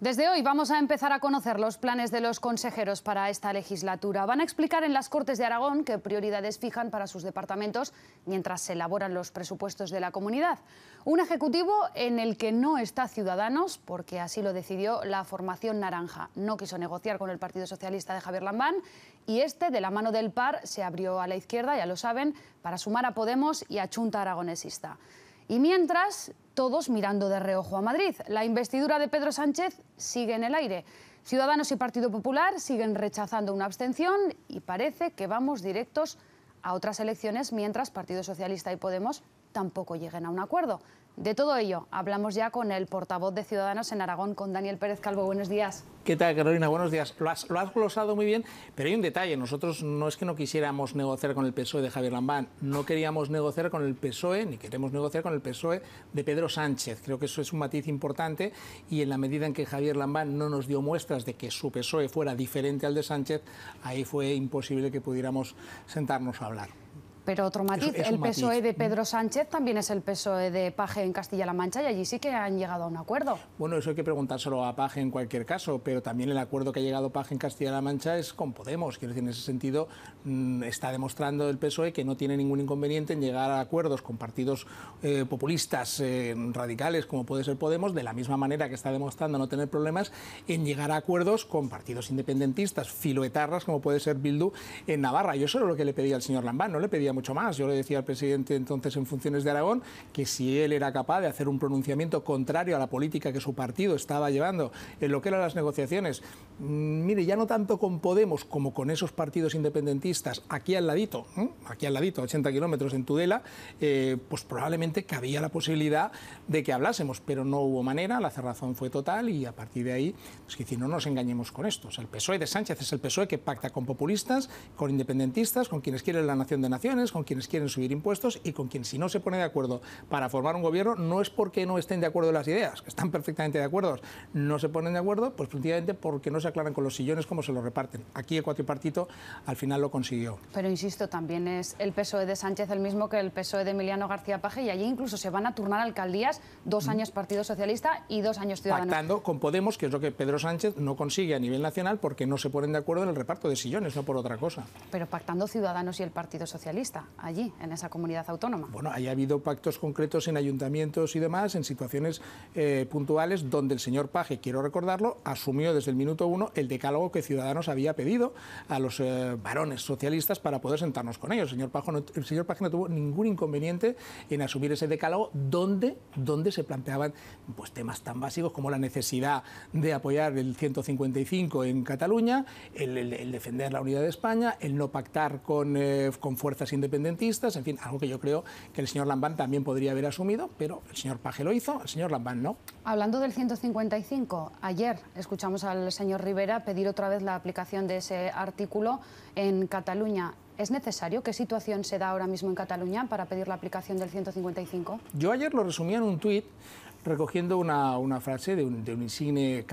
Desde hoy vamos a empezar a conocer los planes de los consejeros para esta legislatura. Van a explicar en las Cortes de Aragón qué prioridades fijan para sus departamentos mientras se elaboran los presupuestos de la comunidad. Un ejecutivo en el que no está Ciudadanos, porque así lo decidió la formación naranja. No quiso negociar con el Partido Socialista de Javier Lambán y de la mano del PAR, se abrió a la izquierda, ya lo saben, para sumar a Podemos y a Chunta Aragonesista. Y mientras, todos mirando de reojo a Madrid. La investidura de Pedro Sánchez sigue en el aire. Ciudadanos y Partido Popular siguen rechazando una abstención y parece que vamos directos a otras elecciones mientras Partido Socialista y Podemos tampoco lleguen a un acuerdo. De todo ello hablamos ya con el portavoz de Ciudadanos en Aragón, con Daniel Pérez Calvo. Buenos días. ¿Qué tal, Carolina? Buenos días. Lo has glosado muy bien, pero hay un detalle. Nosotros no es que no quisiéramos negociar con el PSOE de Javier Lambán, no queríamos negociar con el PSOE, ni queremos negociar con el PSOE de Pedro Sánchez. Creo que eso es un matiz importante y en la medida en que Javier Lambán no nos dio muestras de que su PSOE fuera diferente al de Sánchez, ahí fue imposible que pudiéramos sentarnos a hablar. Pero otro matiz, el PSOE de Pedro Sánchez también es el PSOE de Paje en Castilla-La Mancha y allí sí que han llegado a un acuerdo. Bueno, eso hay que preguntárselo a Paje en cualquier caso, pero también el acuerdo que ha llegado Paje en Castilla-La Mancha es con Podemos. Quiero decir, en ese sentido está demostrando el PSOE que no tiene ningún inconveniente en llegar a acuerdos con partidos populistas radicales como puede ser Podemos, de la misma manera que está demostrando no tener problemas en llegar a acuerdos con partidos independentistas filoetarras como puede ser Bildu en Navarra. Yo eso era lo que le pedía al señor Lambán, no le pedía mucho más. Yo le decía al presidente entonces en funciones de Aragón que si él era capaz de hacer un pronunciamiento contrario a la política que su partido estaba llevando en lo que eran las negociaciones, mire, ya no tanto con Podemos como con esos partidos independentistas aquí al ladito, 80 kilómetros en Tudela, pues probablemente cabía la posibilidad de que hablásemos, pero no hubo manera, la cerrazón fue total y a partir de ahí, pues que decir, no nos engañemos con esto. O sea, el PSOE de Sánchez es el PSOE que pacta con populistas, con independentistas, con quienes quieren la nación de naciones, con quienes quieren subir impuestos y con quien si no se pone de acuerdo para formar un gobierno no es porque no estén de acuerdo en las ideas, que están perfectamente de acuerdo, no se ponen de acuerdo, pues precisamente porque no se aclaran con los sillones cómo se los reparten. Aquí el cuatripartito al final lo consiguió. Pero insisto, también es el PSOE de Sánchez el mismo que el PSOE de Emiliano García Paje y allí incluso se van a turnar alcaldías, 2 años Partido Socialista y 2 años Ciudadanos. Pactando con Podemos, que es lo que Pedro Sánchez no consigue a nivel nacional porque no se ponen de acuerdo en el reparto de sillones, no por otra cosa. Pero pactando Ciudadanos y el Partido Socialista, allí, en esa comunidad autónoma. Bueno, ahí ha habido pactos concretos en ayuntamientos y demás, en situaciones puntuales, donde el señor Paje, quiero recordarlo, asumió desde el minuto 1 el decálogo que Ciudadanos había pedido a los varones socialistas para poder sentarnos con ellos. El señor Paje no tuvo ningún inconveniente en asumir ese decálogo donde se planteaban pues, temas tan básicos como la necesidad de apoyar el 155 en Cataluña, el defender la unidad de España, el no pactar con fuerzas independentistas, en fin, algo que yo creo que el señor Lambán también podría haber asumido, pero el señor Paje lo hizo, el señor Lambán no. Hablando del 155, ayer escuchamos al señor Rivera pedir otra vez la aplicación de ese artículo en Cataluña. ¿Es necesario? ¿Qué situación se da ahora mismo en Cataluña para pedir la aplicación del 155? Yo ayer lo resumía en un tuit recogiendo una frase de un insigne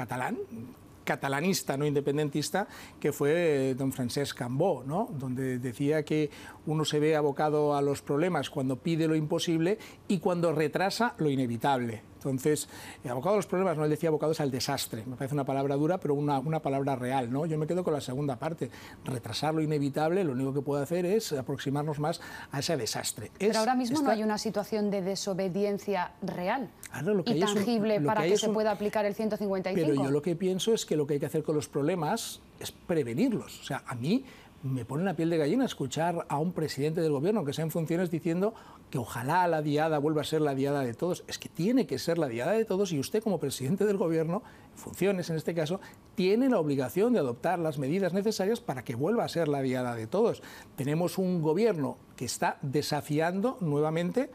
catalanista, no independentista, que fue don Francesc Cambó, ¿no? Donde decía que uno se ve abocado a los problemas cuando pide lo imposible y cuando retrasa lo inevitable. Entonces, abocado a los problemas, no, él decía abocados al desastre. Me parece una palabra dura, pero una palabra real, ¿no? Yo me quedo con la segunda parte. Retrasar lo inevitable, lo único que puede hacer es aproximarnos más a ese desastre. Pero ahora mismo no hay una situación de desobediencia real y tangible para que se pueda aplicar el 155. Pero yo lo que pienso es que lo que hay que hacer con los problemas es prevenirlos. O sea, a mí me pone la piel de gallina escuchar a un presidente del gobierno que sea en funciones diciendo que ojalá la diada vuelva a ser la diada de todos. Es que tiene que ser la diada de todos y usted como presidente del gobierno, en funciones en este caso, tiene la obligación de adoptar las medidas necesarias para que vuelva a ser la diada de todos. Tenemos un gobierno que está desafiando nuevamente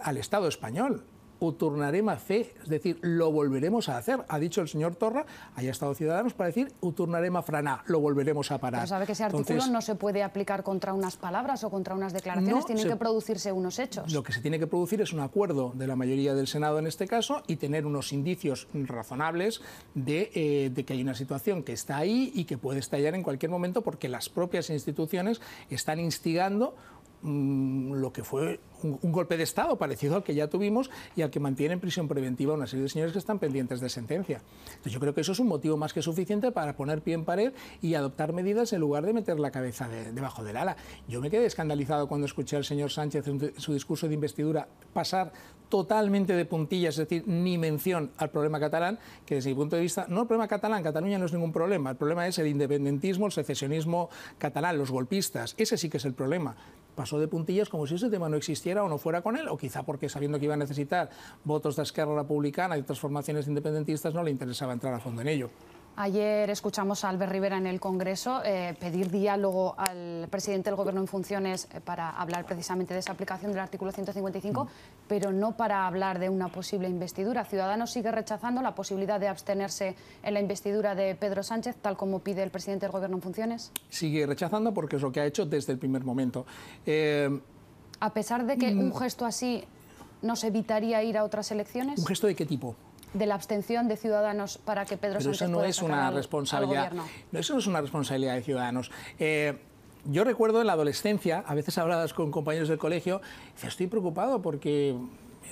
al Estado español. Ho tornarem a fer, es decir, lo volveremos a hacer. Ha dicho el señor Torra, haya estado Ciudadanos para decir, ho tornarem a frenar, lo volveremos a parar. Pero sabe que ese artículo no se puede aplicar contra unas palabras o contra unas declaraciones, tienen que producirse unos hechos. Lo que se tiene que producir es un acuerdo de la mayoría del Senado en este caso y tener unos indicios razonables de que hay una situación que está ahí y que puede estallar en cualquier momento porque las propias instituciones están instigando lo que fue un golpe de Estado parecido al que ya tuvimos y al que mantiene en prisión preventiva a una serie de señores que están pendientes de sentencia. Entonces yo creo que eso es un motivo más que suficiente para poner pie en pared y adoptar medidas en lugar de meter la cabeza debajo del ala. Yo me quedé escandalizado cuando escuché al señor Sánchez en su discurso de investidura pasar totalmente de puntillas, es decir, ni mención al problema catalán, que desde mi punto de vista, no el problema catalán, Cataluña no es ningún problema, el problema es el independentismo, el secesionismo catalán, los golpistas, ese sí que es el problema. Pasó de puntillas como si ese tema no existiera o no fuera con él, o quizá porque sabiendo que iba a necesitar votos de Esquerra Republicana y otras formaciones independentistas no le interesaba entrar a fondo en ello. Ayer escuchamos a Albert Rivera en el Congreso pedir diálogo al presidente del Gobierno en funciones para hablar precisamente de esa aplicación del artículo 155, pero no para hablar de una posible investidura. Ciudadanos sigue rechazando la posibilidad de abstenerse en la investidura de Pedro Sánchez, tal como pide el presidente del Gobierno en funciones. Sigue rechazando porque es lo que ha hecho desde el primer momento. A pesar de que un gesto así nos evitaría ir a otras elecciones. ¿Un gesto de qué tipo? De la abstención de Ciudadanos para que Pedro Sánchez pueda sacar al Gobierno. Eso no es una responsabilidad de Ciudadanos. Yo recuerdo en la adolescencia, a veces hablabas con compañeros del colegio, y estoy preocupado porque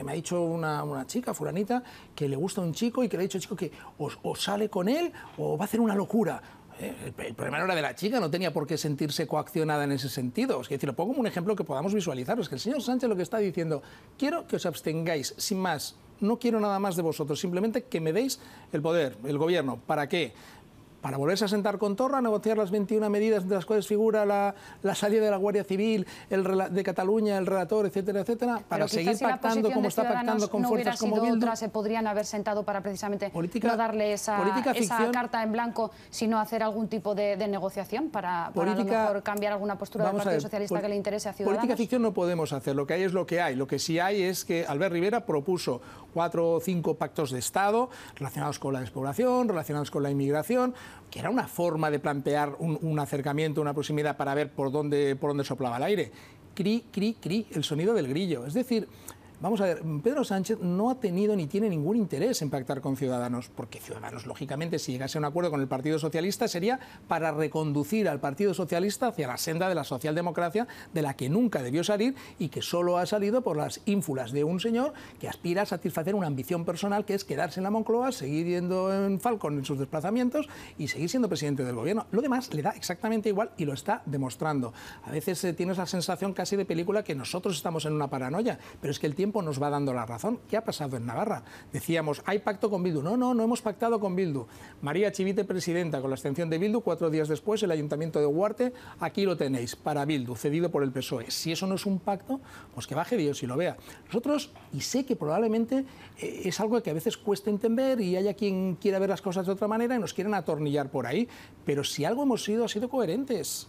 me ha dicho una chica, fulanita, que le gusta un chico y que le ha dicho al chico que o sale con él o va a hacer una locura. El problema no era de la chica, no tenía por qué sentirse coaccionada en ese sentido. Es decir, lo pongo como un ejemplo que podamos visualizar. Es que el señor Sánchez lo que está diciendo, quiero que os abstengáis, sin más. No quiero nada más de vosotros, simplemente que me deis el poder, el gobierno. ¿Para qué? Para volverse a sentar con Torra, a negociar las 21 medidas entre las cuales figura la salida de la Guardia Civil, de Cataluña, el relator, etcétera, etcétera, para seguir pactando como está pactando con fuerzas como Bildu. Otra, se podrían haber sentado para precisamente no darle esa carta en blanco, sino hacer algún tipo de negociación para a lo mejor cambiar alguna postura del Partido Socialista que le interese a Ciudadanos. Política ficción no podemos hacer, lo que hay es lo que hay. Lo que sí hay es que Albert Rivera propuso 4 o 5 pactos de Estado relacionados con la despoblación, relacionados con la inmigración, que era una forma de plantear un acercamiento, una proximidad para ver por dónde soplaba el aire. Cri, cri, cri, el sonido del grillo. Es decir, vamos a ver, Pedro Sánchez no ha tenido ni tiene ningún interés en pactar con Ciudadanos, porque Ciudadanos, lógicamente, si llegase a un acuerdo con el Partido Socialista, sería para reconducir al Partido Socialista hacia la senda de la socialdemocracia, de la que nunca debió salir y que solo ha salido por las ínfulas de un señor que aspira a satisfacer una ambición personal, que es quedarse en la Moncloa, seguir yendo en Falcon en sus desplazamientos y seguir siendo presidente del gobierno. Lo demás le da exactamente igual y lo está demostrando. A veces tienes la sensación casi de película que nosotros estamos en una paranoia, pero es que el tiempo nos va dando la razón. ¿Qué ha pasado en Navarra? Decíamos, hay pacto con Bildu. No hemos pactado con Bildu. María Chivite, presidenta, con la abstención de Bildu. 4 días después, el Ayuntamiento de Huarte, aquí lo tenéis, para Bildu, cedido por el PSOE. Si eso no es un pacto, pues que baje Dios y lo vea. Nosotros, y sé que probablemente es algo que a veces cuesta entender y haya quien quiera ver las cosas de otra manera y nos quieran atornillar por ahí, pero si algo hemos sido, ha sido coherentes.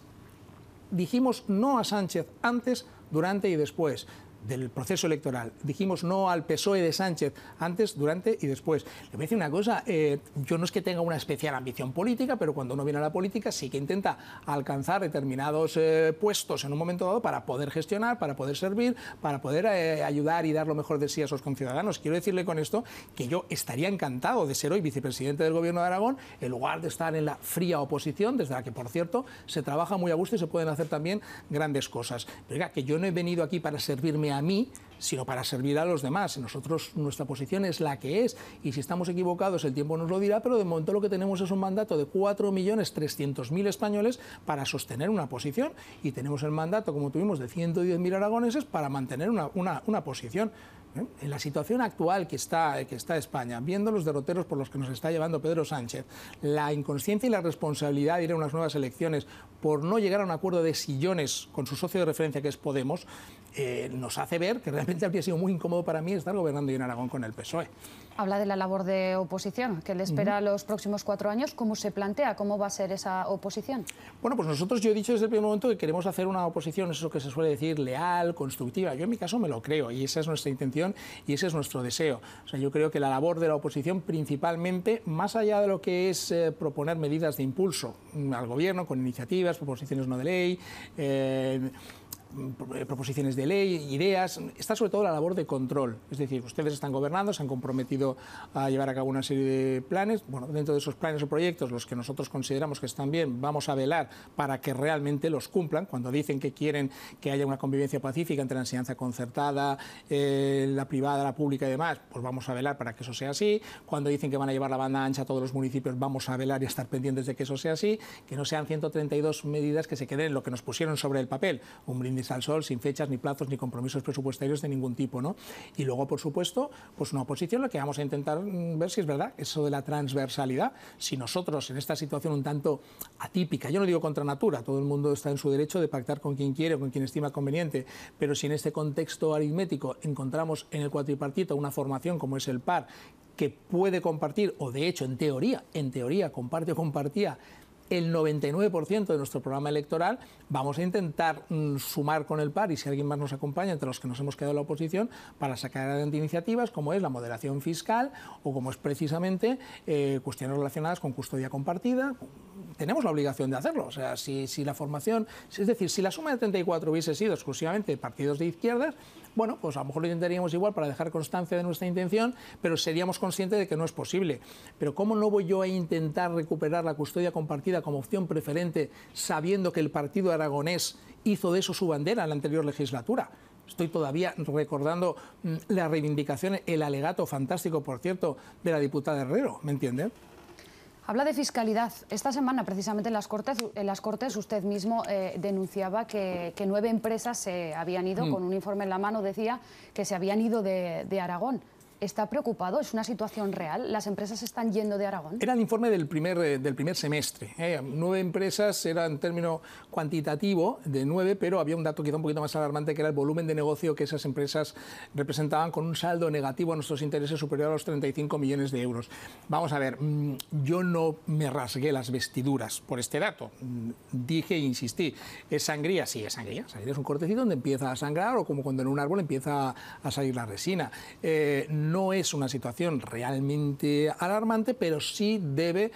Dijimos no a Sánchez antes, durante y después del proceso electoral. Dijimos no al PSOE de Sánchez antes, durante y después. Le voy a decir una cosa, yo no es que tenga una especial ambición política, pero cuando uno viene a la política sí que intenta alcanzar determinados puestos en un momento dado para poder gestionar, para poder servir, para poder ayudar y dar lo mejor de sí a sus conciudadanos. Quiero decirle con esto que yo estaría encantado de ser hoy vicepresidente del Gobierno de Aragón, en lugar de estar en la fría oposición, desde la que, por cierto, se trabaja muy a gusto y se pueden hacer también grandes cosas. Pero oiga, que yo no he venido aquí para servirme a mí, sino para servir a los demás. Nosotros, nuestra posición es la que es, y si estamos equivocados el tiempo nos lo dirá, pero de momento lo que tenemos es un mandato de 4.300.000 españoles para sostener una posición, y tenemos el mandato, como tuvimos, de 110.000 aragoneses para mantener una posición. En la situación actual que está España, viendo los derroteros por los que nos está llevando Pedro Sánchez, la inconsciencia y la responsabilidad de ir a unas nuevas elecciones por no llegar a un acuerdo de sillones con su socio de referencia, que es Podemos, nos hace ver que realmente habría sido muy incómodo para mí estar gobernando en Aragón con el PSOE. Habla de la labor de oposición que le espera los próximos 4 años. ¿Cómo se plantea? ¿Cómo va a ser esa oposición? Bueno, pues nosotros, yo he dicho desde el primer momento que queremos hacer una oposición, eso que se suele decir, leal, constructiva. Yo en mi caso me lo creo y esa es nuestra intención y ese es nuestro deseo. O sea, yo creo que la labor de la oposición principalmente, más allá de lo que es proponer medidas de impulso al gobierno con iniciativas, proposiciones no de ley, proposiciones de ley, ideas, está sobre todo la labor de control. Es decir, ustedes están gobernando, se han comprometido a llevar a cabo una serie de planes. Bueno, dentro de esos planes o proyectos, los que nosotros consideramos que están bien, vamos a velar para que realmente los cumplan. Cuando dicen que quieren que haya una convivencia pacífica entre la enseñanza concertada, la privada, la pública y demás, pues vamos a velar para que eso sea así. Cuando dicen que van a llevar la banda ancha a todos los municipios, vamos a velar y a estar pendientes de que eso sea así, que no sean 132 medidas que se queden en lo que nos pusieron sobre el papel, un brindis al sol sin fechas, ni plazos, ni compromisos presupuestarios de ningún tipo, ¿no? Y luego, por supuesto, pues una oposición, lo que vamos a intentar ver si es verdad, eso de la transversalidad. Si nosotros, en esta situación un tanto atípica, yo no digo contra natura, todo el mundo está en su derecho de pactar con quien quiere o con quien estima conveniente, pero si en este contexto aritmético encontramos en el cuatripartito una formación como es el PAR, que puede compartir, o de hecho en teoría comparte o compartía el 99% de nuestro programa electoral, vamos a intentar sumar con el PAR, y si alguien más nos acompaña, entre los que nos hemos quedado en la oposición, para sacar adelante iniciativas como es la moderación fiscal o como es precisamente cuestiones relacionadas con custodia compartida. Tenemos la obligación de hacerlo. O sea, si la formación, es decir, si la suma de 34 hubiese sido exclusivamente de partidos de izquierdas, bueno, pues a lo mejor lo intentaríamos igual para dejar constancia de nuestra intención, pero seríamos conscientes de que no es posible. Pero ¿cómo no voy yo a intentar recuperar la custodia compartida como opción preferente, sabiendo que el partido aragonés hizo de eso su bandera en la anterior legislatura? Estoy todavía recordando la reivindicación, el alegato fantástico, por cierto, de la diputada Herrero, ¿me entienden? Habla de fiscalidad. Esta semana, precisamente en las Cortes usted mismo denunciaba que 9 empresas se habían ido, con un informe en la mano decía que se habían ido de Aragón. ¿Está preocupado? ¿Es una situación real? ¿Las empresas están yendo de Aragón? Era el informe del primer semestre. 9 empresas, era en término cuantitativo de 9, pero había un dato quizá un poquito más alarmante, que era el volumen de negocio que esas empresas representaban, con un saldo negativo a nuestros intereses superior a los 35 millones de euros. Vamos a ver, yo no me rasgué las vestiduras por este dato. Dije e insistí, ¿es sangría? Sí, es sangría. Sangría es un cortecito donde empieza a sangrar, o como cuando en un árbol empieza a salir la resina. No es una situación realmente alarmante, pero sí debe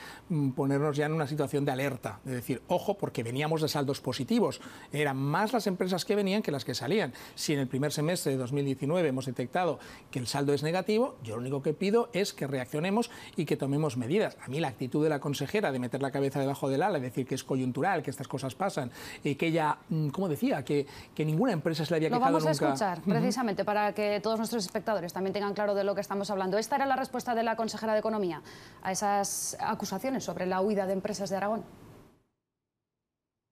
ponernos ya en una situación de alerta. Es decir, ojo, porque veníamos de saldos positivos. Eran más las empresas que venían que las que salían. Si en el primer semestre de 2019 hemos detectado que el saldo es negativo, yo lo único que pido es que reaccionemos y que tomemos medidas. A mí la actitud de la consejera de meter la cabeza debajo del ala, decir que es coyuntural, que estas cosas pasan, y que ella, como decía, que ninguna empresa se le había quejado nunca. Lo vamos a escuchar, precisamente, para que todos nuestros espectadores también tengan claro de lo que estamos hablando. Esta era la respuesta de la consejera de Economía a esas acusaciones sobre la huida de empresas de Aragón.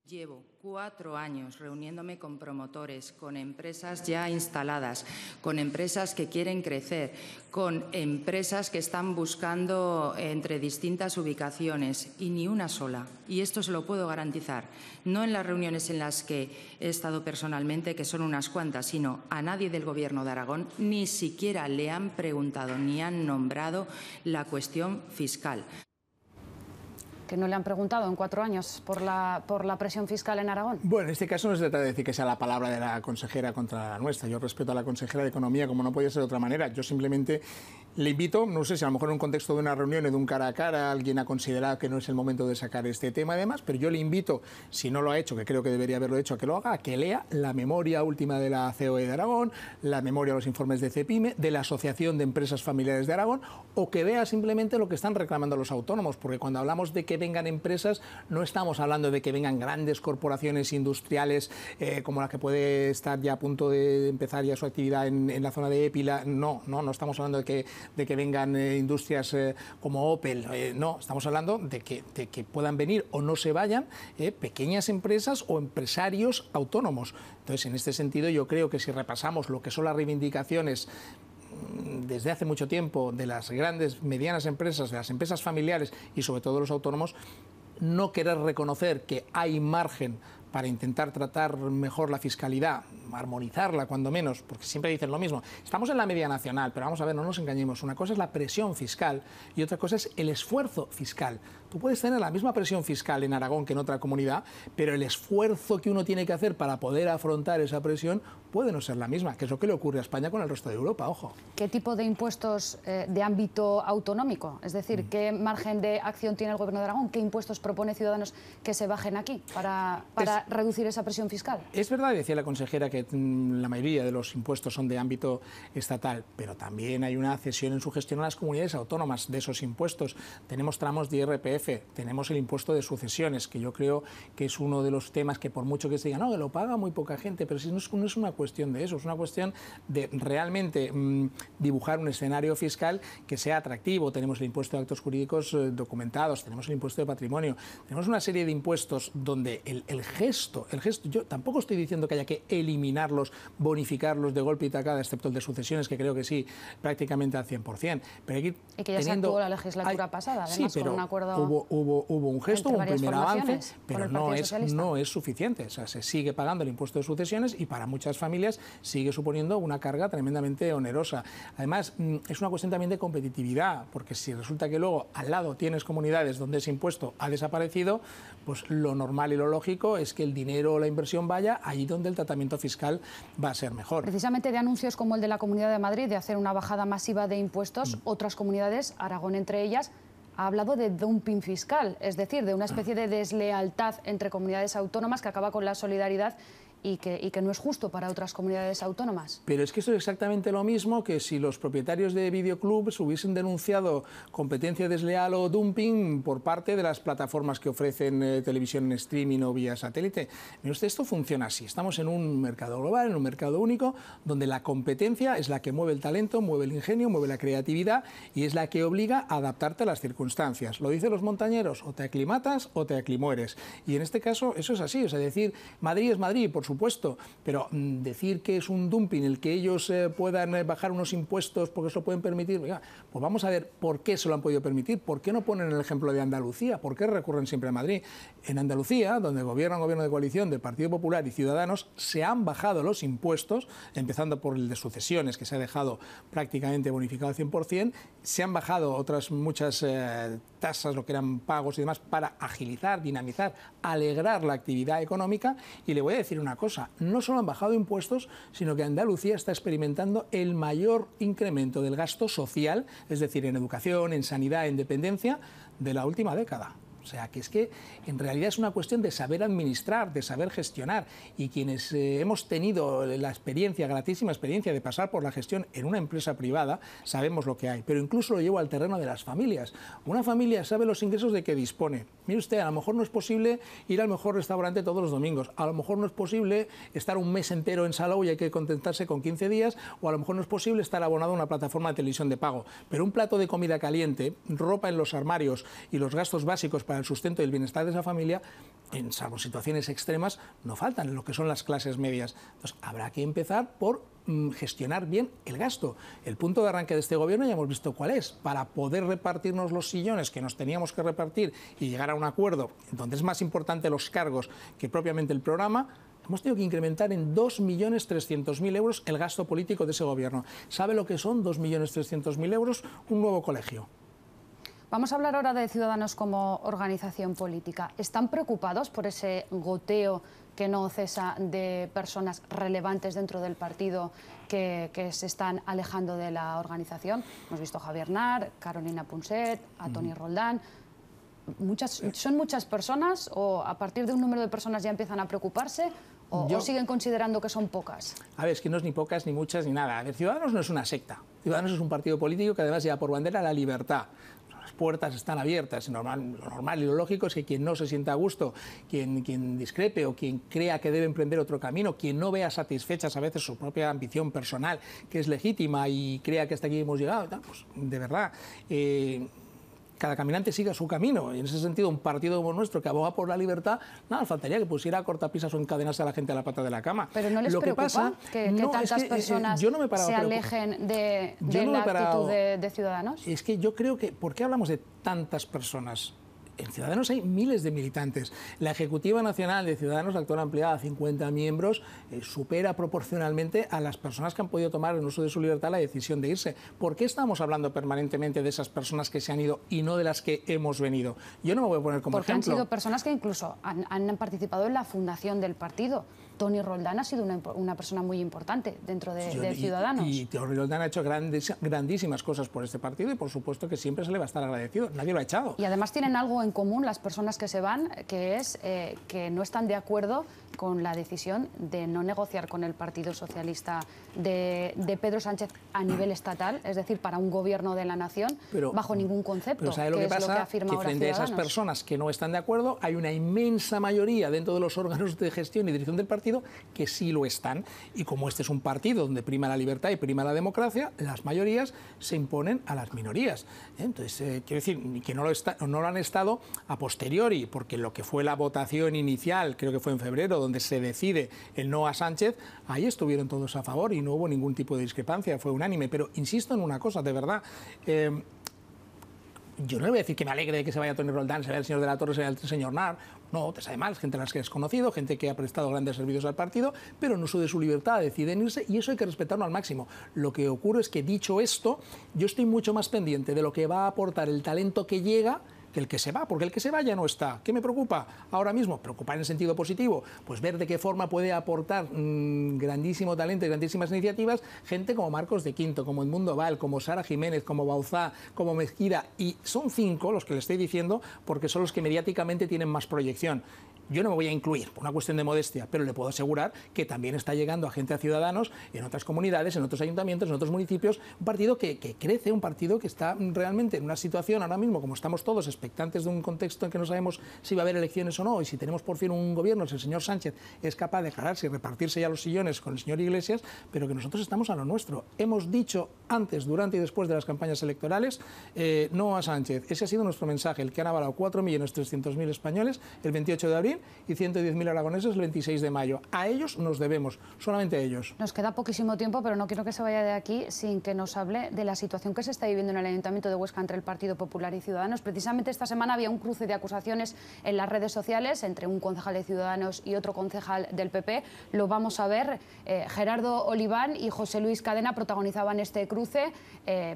Llevo 4 años reuniéndome con promotores, con empresas ya instaladas, con empresas que quieren crecer, con empresas que están buscando entre distintas ubicaciones, y ni una sola. Y esto se lo puedo garantizar. No en las reuniones en las que he estado personalmente, que son unas cuantas, sino a nadie del Gobierno de Aragón ni siquiera le han preguntado ni han nombrado la cuestión fiscal. Que no le han preguntado en 4 años por la presión fiscal en Aragón. Bueno, en este caso no se trata de decir que sea la palabra de la consejera contra la nuestra. Yo respeto a la consejera de Economía como no podía ser de otra manera. Yo simplemente le invito, no sé si a lo mejor en un contexto de una reunión o de un cara a cara alguien ha considerado que no es el momento de sacar este tema y demás, pero yo le invito, si no lo ha hecho, que creo que debería haberlo hecho, a que lo haga, a que lea la memoria última de la COE de Aragón, la memoria de los informes de CEPIME, de la Asociación de Empresas Familiares de Aragón, o que vea simplemente lo que están reclamando los autónomos, porque cuando hablamos de que vengan empresas, no estamos hablando de que vengan grandes corporaciones industriales como la que puede estar ya a punto de empezar ya su actividad en la zona de Épila. No estamos hablando de que vengan industrias como Opel. No, estamos hablando de que puedan venir o no se vayan pequeñas empresas o empresarios autónomos. Entonces, en este sentido, yo creo que si repasamos lo que son las reivindicaciones desde hace mucho tiempo de las grandes, medianas empresas, de las empresas familiares y sobre todo de los autónomos, no querer reconocer que hay margen para intentar tratar mejor la fiscalidad, armonizarla cuando menos, porque siempre dicen lo mismo. Estamos en la media nacional, pero vamos a ver, no nos engañemos. Una cosa es la presión fiscal y otra cosa es el esfuerzo fiscal. Tú puedes tener la misma presión fiscal en Aragón que en otra comunidad, pero el esfuerzo que uno tiene que hacer para poder afrontar esa presión puede no ser la misma, que es lo que le ocurre a España con el resto de Europa, ojo. ¿Qué tipo de impuestos de ámbito autonómico? Es decir, ¿qué margen de acción tiene el Gobierno de Aragón? ¿Qué impuestos propone Ciudadanos que se bajen aquí para reducir esa presión fiscal? Es verdad, decía la consejera, que la mayoría de los impuestos son de ámbito estatal, pero también hay una cesión en su gestión a las comunidades autónomas de esos impuestos. Tenemos tramos de IRPF, tenemos el impuesto de sucesiones, que yo creo que es uno de los temas que, por mucho que se diga, no, que lo paga muy poca gente, pero si no es una cuestión de eso, es una cuestión de realmente dibujar un escenario fiscal que sea atractivo. Tenemos el impuesto de actos jurídicos documentados, tenemos el impuesto de patrimonio, tenemos una serie de impuestos donde el gesto, yo tampoco estoy diciendo que haya que eliminarlos, bonificarlos de golpe y tacada, excepto el de sucesiones, que creo que sí, prácticamente al 100%. Pero hay que ir y que ya se actuó la legislatura pasada, además, sí, pero con un acuerdo hubo un gesto, un primer avance, pero no es suficiente. O sea, se sigue pagando el impuesto de sucesiones y para muchas familias sigue suponiendo una carga tremendamente onerosa. Además, es una cuestión también de competitividad, porque si resulta que luego al lado tienes comunidades donde ese impuesto ha desaparecido, pues lo normal y lo lógico es que el dinero o la inversión vaya allí donde el tratamiento fiscal va a ser mejor. Precisamente de anuncios como el de la Comunidad de Madrid de hacer una bajada masiva de impuestos, otras comunidades, Aragón entre ellas, ha hablado de dumping fiscal, es decir, de una especie de deslealtad entre comunidades autónomas que acaba con la solidaridad y que no es justo para otras comunidades autónomas. Pero es que eso es exactamente lo mismo que si los propietarios de videoclubs hubiesen denunciado competencia desleal o dumping por parte de las plataformas que ofrecen televisión en streaming o vía satélite. Mire usted, esto funciona así. Estamos en un mercado global, en un mercado único, donde la competencia es la que mueve el talento, mueve el ingenio, mueve la creatividad y es la que obliga a adaptarte a las circunstancias. Lo dicen los montañeros, o te aclimatas o te aclimueres. Y en este caso eso es así. O sea, decir Madrid es Madrid, por supuesto, pero decir que es un dumping el que ellos puedan bajar unos impuestos porque se lo pueden permitir, oiga, pues vamos a ver por qué se lo han podido permitir, por qué no ponen el ejemplo de Andalucía, por qué recurren siempre a Madrid. En Andalucía, donde gobierna un gobierno de coalición del Partido Popular y Ciudadanos, se han bajado los impuestos, empezando por el de sucesiones, que se ha dejado prácticamente bonificado al 100%, se han bajado otras muchas tasas, lo que eran pagos y demás, para agilizar, dinamizar, alegrar la actividad económica. Y le voy a decir una cosa, no solo han bajado impuestos, sino que Andalucía está experimentando el mayor incremento del gasto social, es decir, en educación, en sanidad, en dependencia, de la última década. O sea, que es que en realidad es una cuestión de saber administrar, de saber gestionar. Y quienes hemos tenido la experiencia, gratísima experiencia de pasar por la gestión en una empresa privada, sabemos lo que hay. Pero incluso lo llevo al terreno de las familias. Una familia sabe los ingresos de que dispone. Mire usted, a lo mejor no es posible ir al mejor restaurante todos los domingos. A lo mejor no es posible estar un mes entero en Salou y hay que contentarse con 15 días. O a lo mejor no es posible estar abonado a una plataforma de televisión de pago. Pero un plato de comida caliente, ropa en los armarios y los gastos básicos para el sustento y el bienestar de esa familia, en salvo situaciones extremas, no faltan en lo que son las clases medias. Entonces, habrá que empezar por gestionar bien el gasto. El punto de arranque de este gobierno ya hemos visto cuál es. Para poder repartirnos los sillones que nos teníamos que repartir y llegar a un acuerdo donde es más importante los cargos que propiamente el programa, hemos tenido que incrementar en 2.300.000 euros el gasto político de ese gobierno. ¿Sabe lo que son 2.300.000 euros? Un nuevo colegio. Vamos a hablar ahora de Ciudadanos como organización política. ¿Están preocupados por ese goteo que no cesa de personas relevantes dentro del partido que se están alejando de la organización? Hemos visto a Javier Nar, Carolina Punset, a Toni Roldán. ¿Son muchas personas o a partir de un número de personas ya empiezan a preocuparse o siguen considerando que son pocas? A ver, es que no es ni pocas, ni muchas, ni nada. A ver, Ciudadanos no es una secta. Ciudadanos es un partido político que además lleva por bandera la libertad. Las puertas están abiertas. Lo normal y lo lógico es que quien no se sienta a gusto, quien discrepe o quien crea que debe emprender otro camino, quien no vea satisfechas a veces su propia ambición personal, que es legítima y crea que hasta aquí hemos llegado, pues de verdad... cada caminante siga su camino. Y en ese sentido, un partido como nuestro que aboga por la libertad, nada, faltaría que pusiera cortapisas o encadenase a la gente a la pata de la cama. Pero ¿no les preocupa que tantas personas se alejen de la actitud de Ciudadanos? Es que yo creo que... ¿Por qué hablamos de tantas personas? En Ciudadanos hay miles de militantes. La Ejecutiva Nacional de Ciudadanos, la actual ampliada a 50 miembros, supera proporcionalmente a las personas que han podido tomar en uso de su libertad la decisión de irse. ¿Por qué estamos hablando permanentemente de esas personas que se han ido y no de las que hemos venido? Yo no me voy a poner como ejemplo. Porque han sido personas que incluso han participado en la fundación del partido. Toni Roldán ha sido una persona muy importante dentro de Ciudadanos. Y Toni Roldán ha hecho grandísimas cosas por este partido y por supuesto que siempre se le va a estar agradecido. Nadie lo ha echado. Y además tienen algo en común las personas que se van, que es que no están de acuerdo con la decisión de no negociar con el Partido Socialista de Pedro Sánchez a nivel estatal, es decir, para un gobierno de la nación, bajo ningún concepto. Pero ¿sabe lo que pasa? Que frente a esas personas que no están de acuerdo, hay una inmensa mayoría dentro de los órganos de gestión y dirección del partido que sí lo están. Y como este es un partido donde prima la libertad y prima la democracia, las mayorías se imponen a las minorías. Entonces, quiero decir, que no lo han estado a posteriori, porque lo que fue la votación inicial, creo que fue en febrero, donde se decide el no a Sánchez, ahí estuvieron todos a favor y no hubo ningún tipo de discrepancia, fue unánime. Pero insisto en una cosa, de verdad, yo no le voy a decir que me alegre de que se vaya Toni Roldán, se vaya el señor de la Torre, se vaya el señor Nar. No, te sabe mal, gente a las que has conocido, gente que ha prestado grandes servicios al partido, pero en uso de su libertad deciden irse y eso hay que respetarlo al máximo. Lo que ocurre es que, dicho esto, yo estoy mucho más pendiente de lo que va a aportar el talento que llega que el que se va, porque el que se va ya no está. ¿Qué me preocupa ahora mismo? Preocupar en el sentido positivo, pues ver de qué forma puede aportar grandísimo talento y grandísimas iniciativas gente como Marcos de Quinto, como Edmundo Val, como Sara Jiménez, como Bauzá, como Mezquida, y son 5 los que le estoy diciendo porque son los que mediáticamente tienen más proyección. Yo no me voy a incluir por una cuestión de modestia, pero le puedo asegurar que también está llegando a gente, a ciudadanos, en otras comunidades, en otros ayuntamientos, en otros municipios, un partido que crece, un partido que está realmente en una situación ahora mismo, como estamos todos expectantes de un contexto en que no sabemos si va a haber elecciones o no, y si tenemos por fin un gobierno, si el señor Sánchez es capaz de declararse y repartirse ya los sillones con el señor Iglesias, pero que nosotros estamos a lo nuestro. Hemos dicho antes, durante y después de las campañas electorales, no a Sánchez. Ese ha sido nuestro mensaje, el que han avalado 4.300.000 españoles el 28 de abril, y 110.000 aragoneses el 26 de mayo. A ellos nos debemos, solamente a ellos. Nos queda poquísimo tiempo, pero no quiero que se vaya de aquí sin que nos hable de la situación que se está viviendo en el Ayuntamiento de Huesca entre el Partido Popular y Ciudadanos. Precisamente esta semana había un cruce de acusaciones en las redes sociales entre un concejal de Ciudadanos y otro concejal del PP. Lo vamos a ver. Gerardo Oliván y José Luis Cadena protagonizaban este cruce.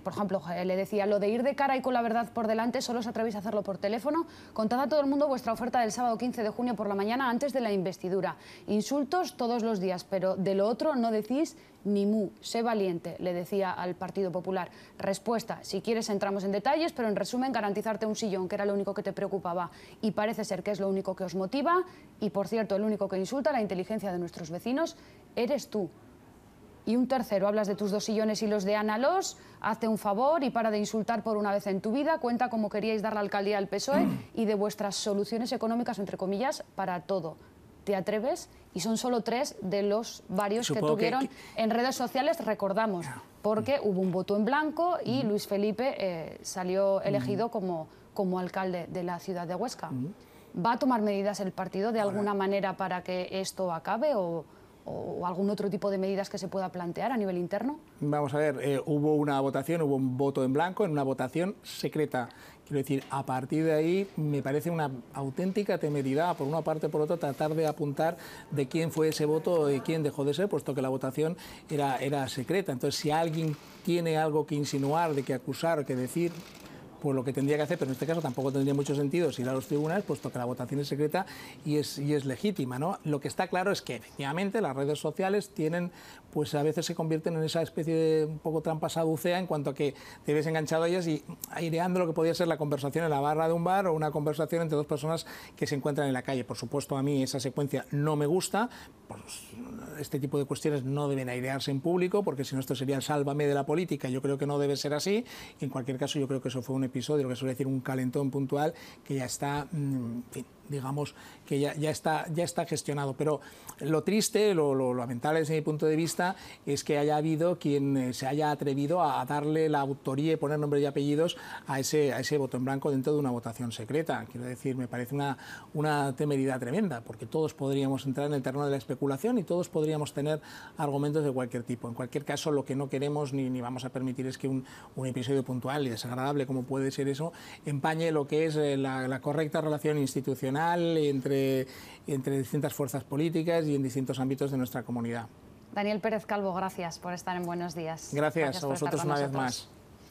Por ejemplo, le decía, lo de ir de cara y con la verdad por delante, solo os atrevéis a hacerlo por teléfono. Contad a todo el mundo vuestra oferta del sábado 15 de junio por la mañana antes de la investidura. Insultos todos los días, pero de lo otro no decís ni mu. Sé valiente, le decía al Partido Popular. Respuesta, si quieres entramos en detalles, pero en resumen garantizarte un sillón, que era lo único que te preocupaba y parece ser que es lo único que os motiva. Y por cierto, el único que insulta la inteligencia de nuestros vecinos eres tú. Y un tercero, hablas de tus 2 sillones y los de Ana Los, hazte un favor y para de insultar por una vez en tu vida, cuenta cómo queríais dar la alcaldía al PSOE y de vuestras soluciones económicas, entre comillas, para todo. ¿Te atreves? Y son solo 3 de los varios que tuvieron en redes sociales, recordamos, porque hubo un voto en blanco y Luis Felipe salió elegido como alcalde de la ciudad de Huesca. ¿Va a tomar medidas el partido de alguna manera para que esto acabe o algún otro tipo de medidas que se pueda plantear a nivel interno? Vamos a ver, hubo una votación, hubo un voto en blanco en una votación secreta. Quiero decir, a partir de ahí me parece una auténtica temeridad, por una parte, por otra, tratar de apuntar de quién fue ese voto o de quién dejó de ser, puesto que la votación era secreta. Entonces, si alguien tiene algo que insinuar, de que acusar o que decir, pues lo que tendría que hacer, pero en este caso tampoco tendría mucho sentido ir a los tribunales, puesto que la votación es secreta y es legítima, ¿no? Lo que está claro es que efectivamente las redes sociales tienen, pues a veces se convierten en esa especie de un poco trampa saducea en cuanto a que te ves enganchado a ellas y aireando lo que podía ser la conversación en la barra de un bar o una conversación entre 2 personas que se encuentran en la calle. Por supuesto, a mí esa secuencia no me gusta, pues este tipo de cuestiones no deben airearse en público, porque si no esto sería el sálvame de la política. Yo creo que no debe ser así. En cualquier caso, yo creo que eso fue un episodio, lo que suele decir un calentón puntual, que ya está, en fin, digamos que ya está gestionado. Pero lo triste, lo lamentable desde mi punto de vista, es que haya habido quien se haya atrevido a darle la autoría y poner nombres y apellidos a ese voto en blanco dentro de una votación secreta. Quiero decir, me parece una temeridad tremenda, porque todos podríamos entrar en el terreno de la especulación y todos podríamos tener argumentos de cualquier tipo. En cualquier caso, lo que no queremos ni vamos a permitir es que un episodio puntual y desagradable como puede ser eso empañe lo que es la correcta relación institucional entre distintas fuerzas políticas y en distintos ámbitos de nuestra comunidad. Daniel Pérez Calvo, gracias por estar en Buenos Días. Gracias a vosotros una vez más.